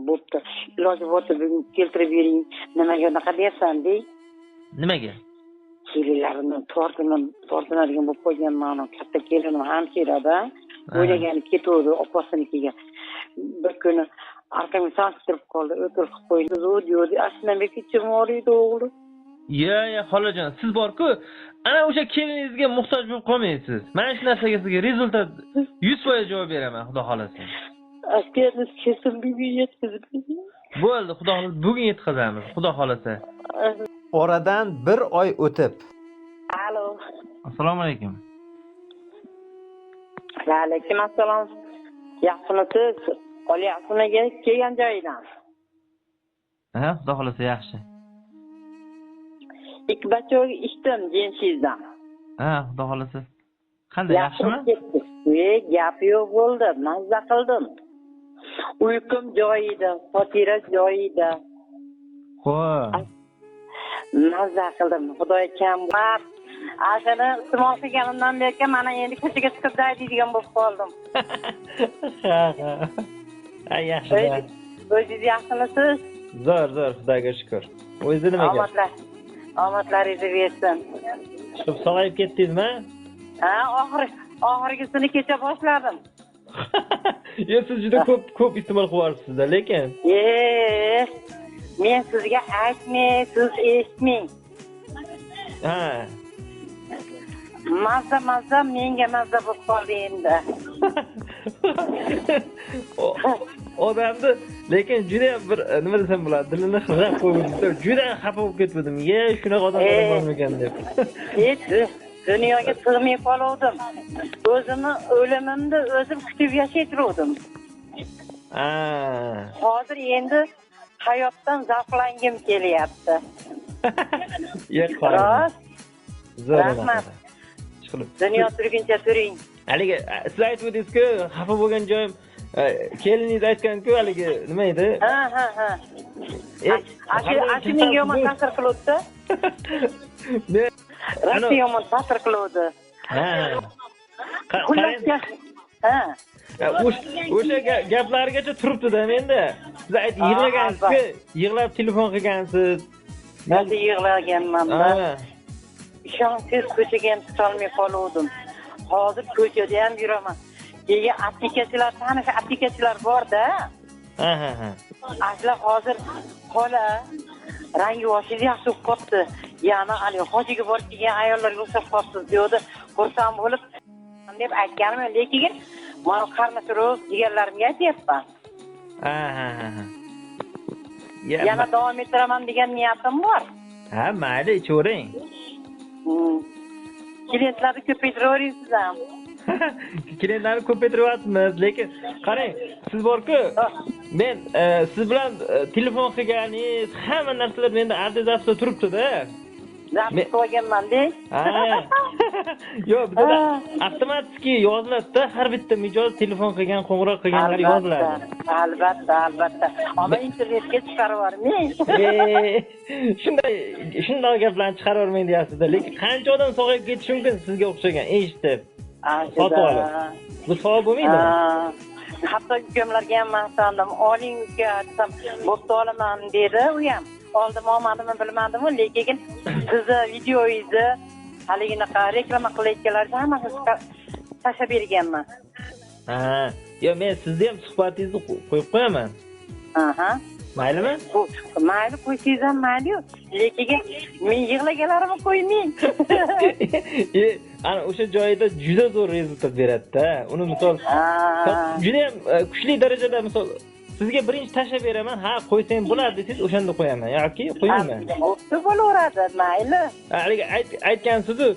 bo'pti. Iloji bo'lsa bugun keltirib bering. Nimaga unaqa deyapsan dey? Nimaga? Kelinlarimni tortinadigan bo'lib qo'yganman. Katta kelinim hamshirada. O'ylagani ketuvdi opasinikiga. Bir kuni arqamga sanchtirib qoldi, o'tirib qo'ydi. Zo'di, Ashnabek ichim og'riydi o'g'li. Ya, xolajon, siz bor-ku, ana o'sha keliningizga muhtoj bo'lib qolmaysiz. Mana shu narsaga sizga rezultat 100% javob beraman, xudo xolasa. Askerimiz kesin bugun yetkazib. Bo'ldi, xudo xolasa bugun yetkazamiz, xudo xolasa. Oradan 1 oy o'tib. Alo. Assalomu alaykum. Va alaykum assalom. Yaxshimisiz? Olyapsizmi kelgan joyidan? Ha, xudo xolasa yaxshi. Ikki bachchaga ishdim jinshizdan. Ha, xudo xolasa. Qanday, yaxshimi? Gap yo'q bo'ldi, mazza qildim. Uyqum joyida, xotira joyida. Xo'p. Mazza qildim. Xudoga kam bor. Ashana istimol qilganimdan beri mana endi ko'chaga chiqib daydigan bo'lib qoldim. Ha. Ay, yaxshi. O'zingiz yaxshimisiz? Zo'r, xudoga shukr. O'zi nimaga? Omadlaringizni bersin. Chiqib sog'ayib ketdingizmi? Ha, oxirgisini kecha boshladim. Yo, siz juda ko'p iste'mol qilyapsiz-da, lekin. Men sizga aytmay, siz eshitmang. Ha. Mazza menga mazza bo'lib qoldi endi. Odamni lekin juda bir nima desam bo'ladi, dilini xirab qo'ydi. Juda xafa bo'lib ketdim. Shunaqa odam bo'lmagan deb. Dunyoga sig'may qoldim. O'zimni o'limimni o'zim kutib yashaytirdim. Hozir endi hayotdan zavqlangim kelyapti. Rahmat. Dunyo turguncha turing. Haligi siz aytdingiz-ku, xafa bo'lgan joyim keliningiz aytgan-ku, haligi nima edi? Ha. Menga yomon ta'sir qildi. Rasti yomon ta'sir qildi. O'sha gaplargacha turibdi-da menda. Siz yig'lagansiz-ku, yig'lab telefon qilgansiz. Men yig'laganman. Ishonsiz ko'chaga ham chiqolmay qoldim. Hozir ko'chada ham yuraman. Keyin aplikatsiyalar bor-da. Asla hozir qola rangi voshiga yaxshi qopti. Yana ali hojiga borib kelgan ayollarga o'xshab qopsiz deydi. Xursand bo'lib deb aytganman, lekin men qarnashiroq deganlarimga aytyapman. Yana davom ettiraman degan niyatim bor. Ha, mayli, ichvering. Klientlarni ko'paytiraverasiz ham. Klientlarni ko'paytiryapmiz, lekin qarang, siz bor-ku, men siz bilan telefon qilganingiz, hamma narsalar menda adresda turibdi-da. Zapis qo'yganman-da. Yo'q, bizda avtomatik yoziladi-da, har bitta mijoz telefon qilgan, qo'ng'iroq qilganlar yoziladi. Albatta. Ammo internetga chiqarib yubormang. Shunday gaplarni chiqarib yubormang deyapsiz-da, lekin qancha odam sog'ayib ketishi mumkin sizga o'xshagan, eshitib. Sotib olib. Bu savob bo'lmaydi. Hatto ukamlarga ham maqtandim. Oling uka, desam, bo'pti olaman dedi u ham. Olmadimmi bilmadimmi, lekin sizni videoingizni haliginaqa reklama qilayotganlarga hammasini tashlab berganman. Yo, men sizni ham suhbatingizni qo'yib qo'yaman. Maylimi? Mayli, qo'ysangiz ham mayli, lekin men yig'laganlarimni qo'ymang. Ana o'sha joyda juda zo'r rezultat beradi-da. Uni misol juda ham kuchli darajada misol sizga birinchi tashlab beraman, ha qo'ysang bo'ladi desangiz, o'shanda qo'yaman yoki qo'ymayman. Bo'pti, bo'laveradi, mayli. Haligi aytgansiz-ku,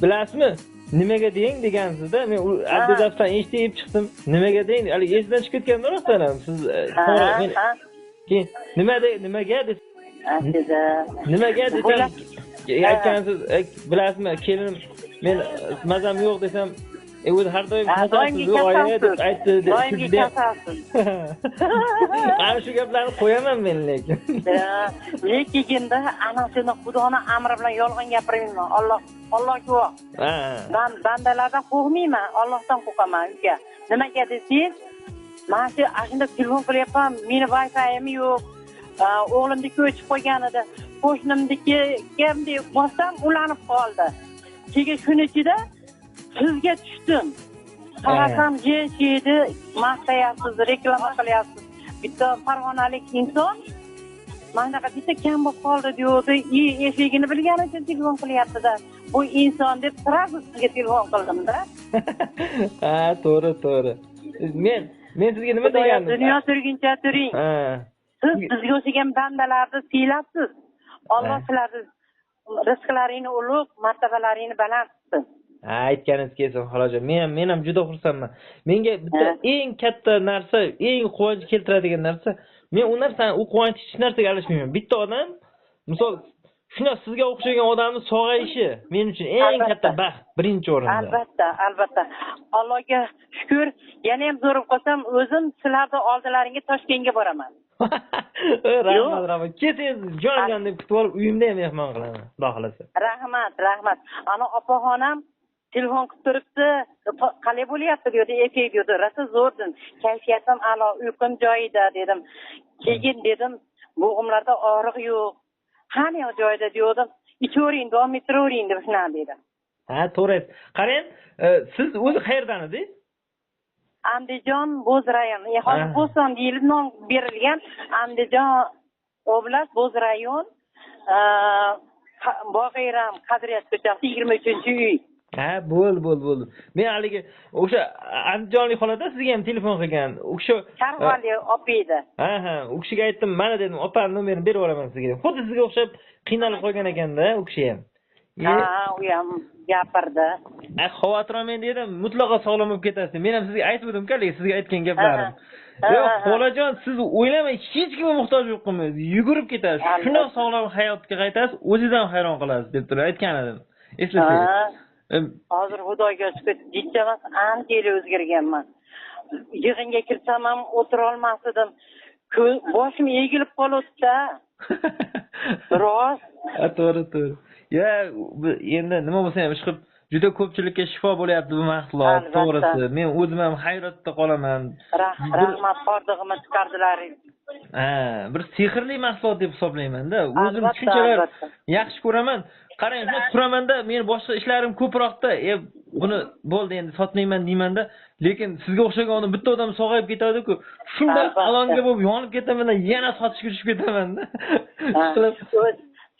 bilasizmi? Nimaga deng degansizda, men adresdan eshitib chiqdim. Nimaga deng? Haligi esdan chiqib ketgandan o'xshadim. Siz keyin nimaga desiz? Nimaga desam, aytgansiz, bilasizmi, kelinim men mazam yo'q desam, o'zi har doim kasasiz oyat deb aytdi. Doimgi kasasiz. Ana shu gaplarni qo'yaman men lekin. Lekin ana shuni Xudoning amri bilan yolg'on gapirmayman. Alloh guvoh. Bandalardan qo'rqmayman, Allohdan qo'rqaman uka. Nimaga desangiz, Men shu ashunda telefon qilyapman, meni Wi-Fi'm yo'q. O'g'limniki o'chib qolgan edi. Qo'shnimniki kimdi bossam ulanib qoldi. Keyin shuni ichida sizga tushdim. Qarasam jeshidi, maqtayapsiz, reklama qilyapsiz. Bitta farg'onalik inson manaqa bitta kam bo'lib qoldi deydi. Eshigini bilgani uchun telefon qilyapti-da. Bu inson deb sразу sizga telefon qildim-da. Ha, to'g'ri. Men sizga nima degandim? Dunyo turguncha turing. Siz bizga o'xshagan bandalarni siylabsiz. Alloh sizlarni rizqlaringni ulug', martabalaringni baland qilsin. Ha, aytganingiz kelsin, xolajon. Men ham juda xursandman. Menga bitta eng katta narsa, eng quvonch keltiradigan narsa, men u narsani, u quvonchni hech narsaga alishmayman. Bitta odam, misol, shuna sizga o'xshagan odamni sog'ayishi men uchun eng katta baxt, birinchi o'rinda. Albatta. Allohga shukr, yana ham zo'rib qolsam, o'zim sizlarning oldilaringga Toshkentga boraman. Rahmat. Ketingiz jon deb kutib olib, uyimda ham mehmon qilaman, xudo xolasa. Rahmat. Ana opaxonam telefon qilib turibdi, qalay bo'lyapti dedi, efekt dedi. Rosa zo'rdim. Kayfiyatim a'lo, uyqum joyida dedim. Keyin dedim, bo'g'imlarda og'riq yo'q. Hamma yoq joyida dedim. Ichvering, davom ettiravering deb shuna dedim. Ha, to'g'ri. Qarang, siz o'zi qayerdan edingiz? Andijon Bo'z rayoni. Hozir Bo'ston deyilib nom berilgan. Andijon oblast Bo'z rayon, Bog'ayram Qadriyat ko'chasi 23-uy. Ha, bo'ldi. Men haligi o'sha andijonlik xolada sizga ham telefon qilgan. O'sha Karvali opa edi. Ha, u kishiga aytdim, mana dedim, opam nomerini berib yuboraman sizga. Xuddi sizga o'xshab qiynalib qolgan ekanda, u kishi ham. Ha, u ham gapirdi. Xavotir olmang dedim, mutlaqo sog'lom bo'lib ketasiz. Men ham sizga aytdim-ku, sizga aytgan gaplarim. Yo'q, xolajon, siz o'ylamay hech kimga muhtoj yo'q qilmaysiz. Yugurib ketasiz. Shunday sog'lom hayotga qaytasiz, o'zingizdan hayron qolasiz deb turib aytgan edim. Eslasangiz. Hozir Xudoga shukr, jichamas ancha yil o'zgarganman. Yig'inga kirsam ham o'tira olmasdim. Boshim egilib qolibdi. Rost. To'g'ri. Ya, endi nima bo'lsa ham chiqib juda ko'pchilikka shifo bo'lyapti bu mahsulot, to'g'risi. Men o'zim ham hayratda qolaman. Rahmat, qordig'imni chiqardilaring. Bir sehrli mahsulot deb hisoblayman-da. O'zim shunchalar yaxshi ko'raman. Qarang, men turaman-da, men boshqa ishlarim ko'proqda, buni bo'ldi endi sotmayman deyman-da, lekin sizga o'xshagan odam bitta odam sog'ayib ketadi-ku, shunda alonga bo'lib yonib ketaman-da, yana sotishga tushib ketaman-da.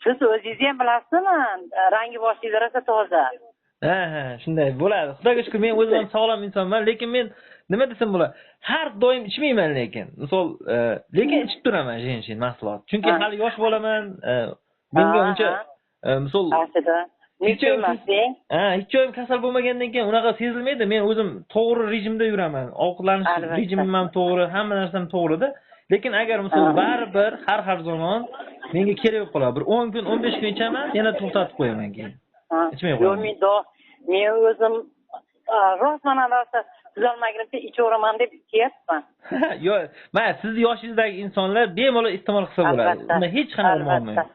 Siz o'zingiz ham bilasizmi, rangi boshingiz rosa toza. Ha, shunday bo'ladi. Xudoga shukr, men o'zim ham sog'lom insonman, lekin men nima desam bo'ladi? Har doim ichmayman lekin. Misol, lekin ichib turaman jinshin mahsulot. Chunki hali yosh bo'laman, menga uncha misol hech joyim kasal bo'lmagandan keyin unaqa sezilmaydi. Men o'zim to'g'ri rejimda yuraman. Ovqatlanish rejimim ham to'g'ri, hamma narsam to'g'rida. Lekin agar misol baribir har zamon menga kerak bo'lib qoladi. Bir 10 kun, 15 kun ichaman, yana to'xtatib qo'yaman keyin. Ichmay qo'yaman. Men o'zim rostman tuzalmagunimcha ichaveraman deb kelyapman. Yo'q, mana siz yoshingizdagi insonlar bemalol iste'mol qilsa bo'ladi. Unda hech qanaqa muammo yo'q.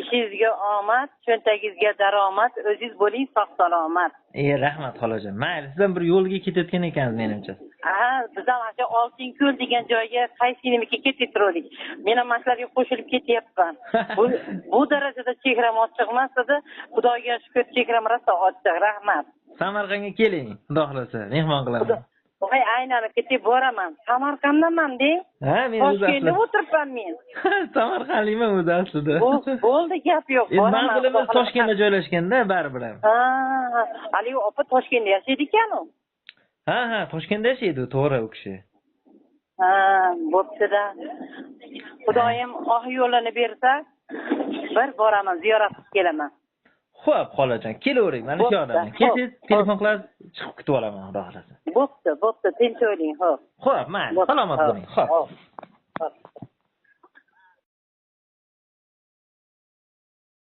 Ishingizga omad, cho'ntagingizga daromad, o'zingiz bo'ling sog'-salomat. Rahmat xolajon. Mayli, siz ham bir yo'lga ketayotgan ekansiz menimcha. Biz ham o'sha Oltinko'l degan joyga qaysinimizga ketib turdik. Men ham maslarga qo'shilib ketyapman. Bu darajada chehram ochiq emas edi. Xudoga shukr, chehram rosa ochiq. Rahmat. Samarqandga keling, xudo xolasa, mehmon qilaman. Voy, aylanib ketib boraman. Samarqanddaman deng. Ha, men o'zi Toshkentda o'tiribman men. Samarqandlikman o'zi aslida. Bo'ldi, gap yo'q. Manzilimiz Toshkentda joylashganda baribir ham. Ali opa Toshkentda yashaydi ekan-ku. Ha, Toshkentda yashaydi, to'g'ri u kishi. Bo'pti-da. Xudoyim oq yo'lini bersa, bir boraman, ziyorat qilib kelaman. Xo'p, xolajon, kelavering, mana shu yoqdaman. Kelsangiz, telefon qilasiz, chiqib kutib olaman, xudo xolasa. Bo'pti, tinch o'ylang, xo'p. Xo'p, mayli, salomat bo'ling. Xo'p.